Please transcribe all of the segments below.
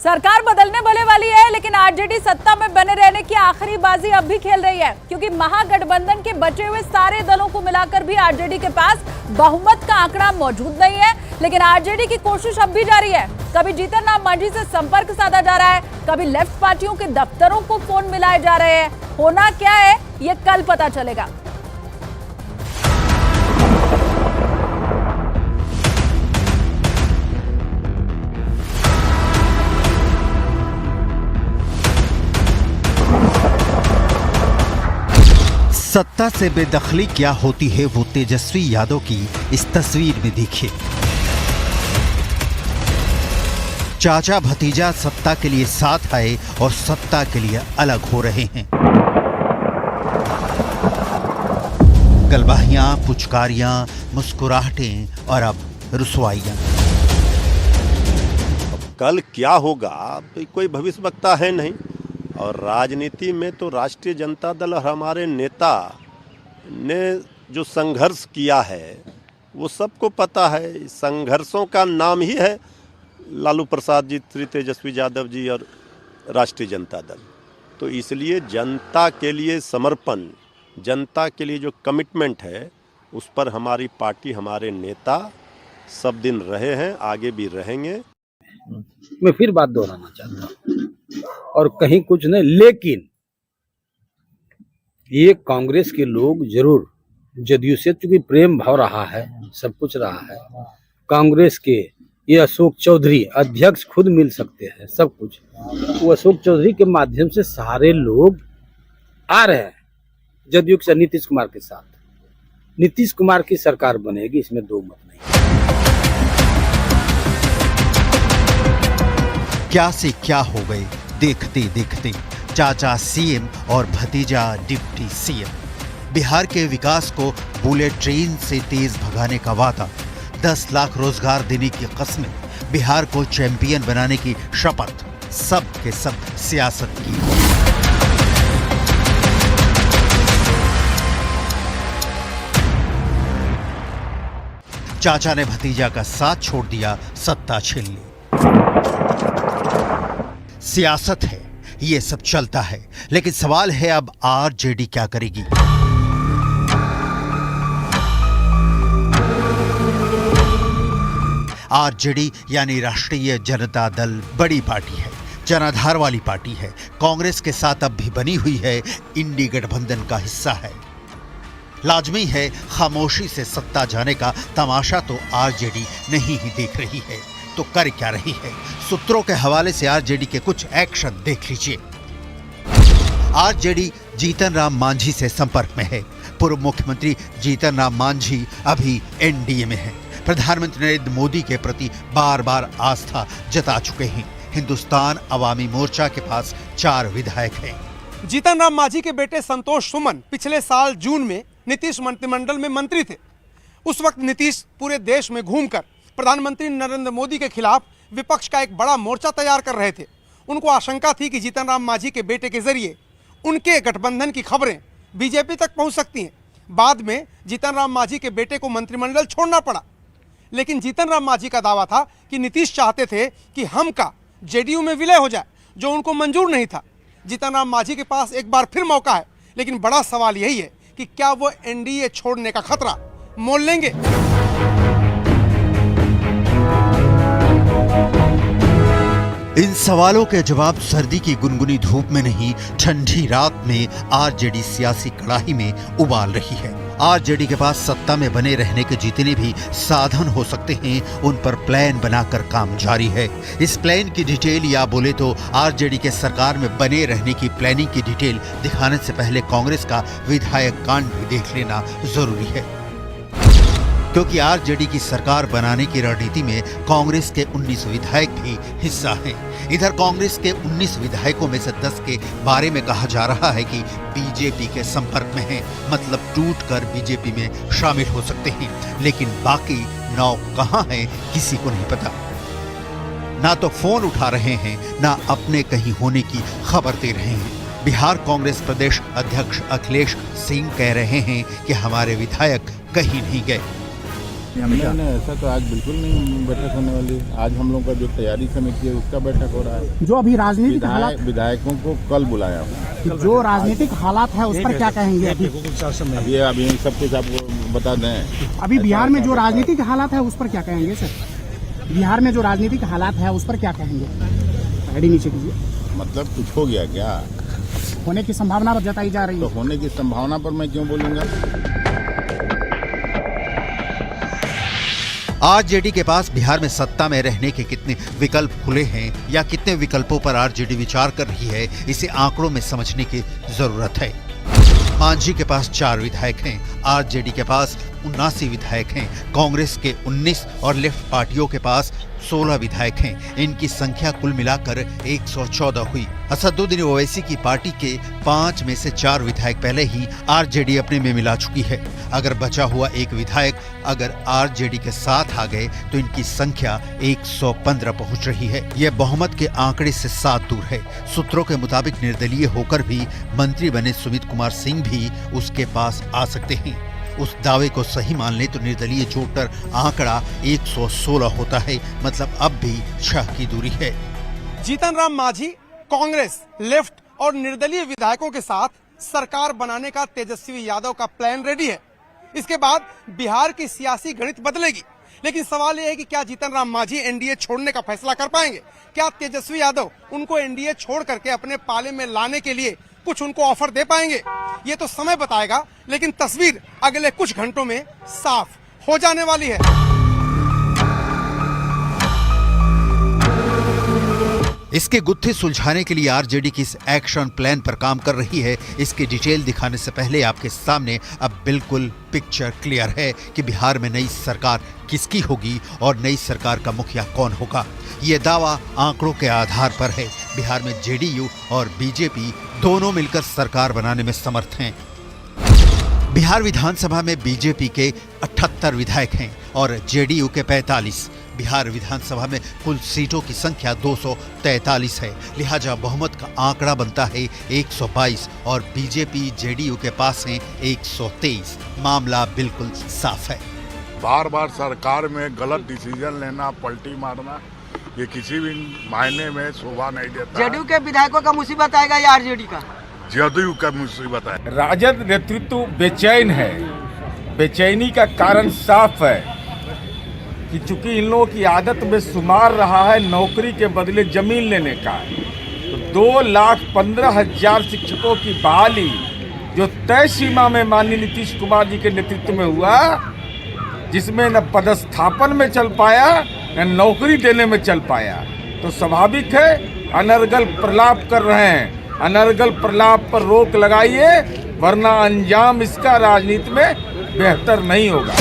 सरकार बदलने भले वाली है, लेकिन आरजेडी सत्ता में बने रहने की आखिरी बाजी अब भी खेल रही है, क्योंकि महागठबंधन के बचे हुए सारे दलों को मिलाकर भी आरजेडी के पास बहुमत का आंकड़ा मौजूद नहीं है। लेकिन आरजेडी की कोशिश अब भी जारी है। कभी जीतन राम मांझी से संपर्क साधा जा रहा है, कभी लेफ्ट पार्टियों के दफ्तरों को फोन मिलाए जा रहे हैं। होना क्या है ये कल पता चलेगा। सत्ता से बेदखली क्या होती है वो तेजस्वी यादव की इस तस्वीर में देखिए। चाचा भतीजा सत्ता के लिए साथ आए और सत्ता के लिए अलग हो रहे हैं। गलबाहियां, पुचकारियां, मुस्कुराहटें और अब रुसवाइयां। कल क्या होगा कोई भविष्यवक्ता है नहीं, और राजनीति में तो राष्ट्रीय जनता दल और हमारे नेता ने जो संघर्ष किया है वो सबको पता है। संघर्षों का नाम ही है लालू प्रसाद जी, श्री तेजस्वी यादव जी और राष्ट्रीय जनता दल। तो इसलिए जनता के लिए समर्पण, जनता के लिए जो कमिटमेंट है उस पर हमारी पार्टी, हमारे नेता सब दिन रहे हैं, आगे भी रहेंगे। मैं फिर बात दोहराना चाहता हूँ और कहीं कुछ नहीं, लेकिन ये कांग्रेस के लोग जरूर जदयू से, चूंकि प्रेम भाव रहा है, सब कुछ रहा है, कांग्रेस के ये अशोक चौधरी अध्यक्ष खुद मिल सकते हैं, सब कुछ वो अशोक चौधरी के माध्यम से सारे लोग आ रहे हैं जदयू से नीतीश कुमार के साथ। नीतीश कुमार की सरकार बनेगी, इसमें दो मत नहीं। क्या से क्या हो गए देखते देखते। चाचा सीएम और भतीजा डिप्टी सीएम। बिहार के विकास को बुलेट ट्रेन से तेज भगाने का वादा, 10 लाख रोजगार देने की कसमें, बिहार को चैंपियन बनाने की शपथ, सब के सब सियासत की। चाचा ने भतीजा का साथ छोड़ दिया सत्ता छीनने। सियासत है, ये सब चलता है, लेकिन सवाल है अब आरजेडी क्या करेगी। आरजेडी यानी राष्ट्रीय जनता दल बड़ी पार्टी है, जनाधार वाली पार्टी है, कांग्रेस के साथ अब भी बनी हुई है, इंडी गठबंधन का हिस्सा है। लाजमी है खामोशी से सत्ता जाने का तमाशा तो आरजेडी नहीं ही देख रही है, तो कर क्या रही है। सूत्रों के हवाले से आरजेडी के कुछ एक्शन देख लीजिए। आरजेडी जीतन राम मांझी से संपर्क में है। पूर्व मुख्यमंत्री जीतन राम मांझी अभी एनडीए में है। प्रधानमंत्री नरेंद्र मोदी के प्रति बार बार आस्था जता चुके हैं। हिंदुस्तान अवामी मोर्चा के पास 4 विधायक हैं। जीतन राम मांझी के बेटे संतोष सुमन पिछले साल जून में नीतीश मंत्रिमंडल में मंत्री थे। उस वक्त नीतीश पूरे देश में घूमकर प्रधानमंत्री नरेंद्र मोदी के खिलाफ विपक्ष का एक बड़ा मोर्चा तैयार कर रहे थे। उनको आशंका थी कि जीतन राम मांझी के बेटे के जरिए उनके गठबंधन की खबरें बीजेपी तक पहुंच सकती हैं। बाद में जीतन राम मांझी के बेटे को मंत्रिमंडल छोड़ना पड़ा, लेकिन जीतन राम मांझी का दावा था कि नीतीश चाहते थे कि हम का जेडीयू में विलय हो जाए, जो उनको मंजूर नहीं था। जीतन राम मांझी के पास एक बार फिर मौका है, लेकिन बड़ा सवाल यही है कि क्या वो एनडीए छोड़ने का खतरा मोल लेंगे। इन सवालों के जवाब सर्दी की गुनगुनी धूप में नहीं, ठंडी रात में आरजेडी सियासी कड़ाही में उबाल रही है। आरजेडी के पास सत्ता में बने रहने के जितने भी साधन हो सकते हैं, उन पर प्लान बनाकर काम जारी है। इस प्लान की डिटेल, या बोले तो आरजेडी के सरकार में बने रहने की प्लानिंग की डिटेल दिखाने से पहले कांग्रेस का विधायक कांड भी देख लेना जरूरी है, क्योंकि आरजेडी की सरकार बनाने की रणनीति में कांग्रेस के 19 विधायक भी हिस्सा हैं। इधर कांग्रेस के 19 विधायकों में से 10 के बारे में कहा जा रहा है कि बीजेपी के संपर्क में हैं, मतलब टूटकर बीजेपी में शामिल हो सकते हैं। लेकिन बाकी 9 कहां हैं किसी को नहीं पता। ना तो फोन उठा रहे हैं, ना अपने कहीं होने की खबर दे रहे हैं। बिहार कांग्रेस प्रदेश अध्यक्ष अखिलेश सिंह कह रहे हैं कि हमारे विधायक कहीं नहीं गए। नहीं, ऐसा तो आज बिल्कुल नहीं बैठक होने वाली। आज हम लोग का जो तैयारी समिति है उसका बैठक हो रहा है। जो अभी राजनीतिक हालात, विधायकों को कल बुलाया हूँ। जो राजनीतिक हालात है उस पर क्या कहेंगे? अभी सब कुछ आपको बता दें। अभी बिहार में जो राजनीतिक हालात है उस पर क्या कहेंगे सर? बिहार में जो राजनीतिक हालात है उस पर क्या कहेंगे? आईडी नीचे कीजिए। मतलब कुछ हो गया क्या? होने की संभावना जताई जा रही तो है। होने की संभावना पर मैं क्यों बोलूँगा? आरजेडी के पास बिहार में सत्ता में रहने के कितने विकल्प खुले हैं या कितने विकल्पों पर आरजेडी विचार कर रही है, इसे आंकड़ों में समझने की जरूरत है। मांझी के पास 4 विधायक हैं, आरजेडी के पास 79 विधायक हैं, कांग्रेस के 19 और लेफ्ट पार्टियों के पास 16 विधायक हैं। इनकी संख्या कुल मिलाकर 114 हुई। असदुद्दीन ओवैसी की पार्टी के 5 में से 4 विधायक पहले ही आरजेडी अपने में मिला चुकी है। अगर बचा हुआ एक विधायक अगर आरजेडी के साथ आ गए तो इनकी संख्या 115 पहुंच रही है। यह बहुमत के आंकड़े से 7 दूर है। सूत्रों के मुताबिक निर्दलीय होकर भी मंत्री बने सुमित कुमार सिंह भी उसके पास आ सकते हैं। उस दावे को सही मान ले तो निर्दलीय जोड़कर आंकड़ा 116 होता है, मतलब अब भी 6 की दूरी है। जीतन राम मांझी कांग्रेस, लेफ्ट और निर्दलीय विधायकों के साथ सरकार बनाने का तेजस्वी यादव का प्लान रेडी है। इसके बाद बिहार की सियासी गणित बदलेगी। लेकिन सवाल यह है कि क्या जीतन राम मांझी एनडीए छोड़ने का फैसला कर पाएंगे? क्या तेजस्वी यादव उनको एनडीए छोड़ करके अपने पाले में लाने के लिए कुछ उनको ऑफर दे पाएंगे? ये तो समय बताएगा, लेकिन तस्वीर अगले कुछ घंटों में साफ हो जाने वाली है। इसके गुत्थे सुलझाने के लिए आरजेडी की इस एक्शन प्लान पर काम कर रही है। इसकी डिटेल दिखाने से पहले आपके सामने अब बिल्कुल पिक्चर क्लियर है कि बिहार में नई सरकार किसकी होगी और नई सरकार का मुखिया कौन होगा। ये दावा आंकड़ों के आधार पर है। बिहार में जेडीयू और बीजेपी दोनों मिलकर सरकार बनाने में समर्थ हैं। बिहार विधानसभा में बीजेपी के 78 विधायक हैं और जेडीयू के 45। बिहार विधानसभा में कुल सीटों की संख्या 243 है, लिहाजा बहुमत का आंकड़ा बनता है 122 और बीजेपी जेडीयू के पास है 123। मामला बिल्कुल साफ है। बार बार सरकार में गलत डिसीजन लेना, पलटी मारना, ये किसी भी मायने में शोभा नहीं देता। जेडीयू के विधायकों का मुसीबत आएगा या आरजेडी का? जेडीयू का मुसीबत है। राजद नेतृत्व बेचैन है। बेचैनी का कारण साफ है कि चूंकि इन लोगों की आदत में शुमार रहा है नौकरी के बदले जमीन लेने का, तो 2,15,000 शिक्षकों की बहाली जो तय सीमा में माननीय नीतीश कुमार जी के नेतृत्व में हुआ, जिसमें न पदस्थापन में चल पाया न नौकरी देने में चल पाया, तो स्वाभाविक है अनर्गल प्रलाप कर रहे हैं। अनर्गल प्रलाप पर रोक लगाइए, वरना अंजाम इसका राजनीति में बेहतर नहीं होगा।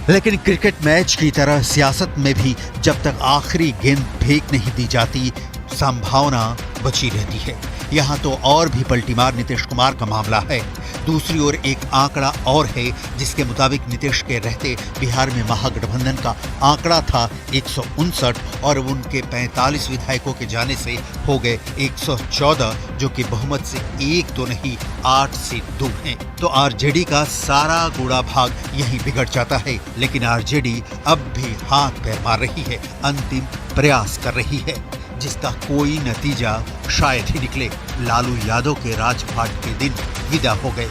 लेकिन क्रिकेट मैच की तरह सियासत में भी जब तक आखिरी गेंद फेंक नहीं दी जाती, संभावना बची रहती है। यहाँ तो और भी पलटीमार नीतीश कुमार का मामला है। दूसरी ओर एक आंकड़ा और है जिसके मुताबिक नीतीश के रहते बिहार में महागठबंधन का आंकड़ा था 159 और उनके 45 विधायकों के जाने से हो गए 114, जो कि बहुमत से 1 तो नहीं 8 सीट दूर हैं। तो आरजेडी का सारा गुड़ा भाग यहीं बिगड़ जाता है। लेकिन आरजेडी अब भी हाथ पैर मार रही है, अंतिम प्रयास कर रही है, जिसका कोई नतीजा शायद ही निकले। लालू यादव के राजपाट के दिन विदा हो गए।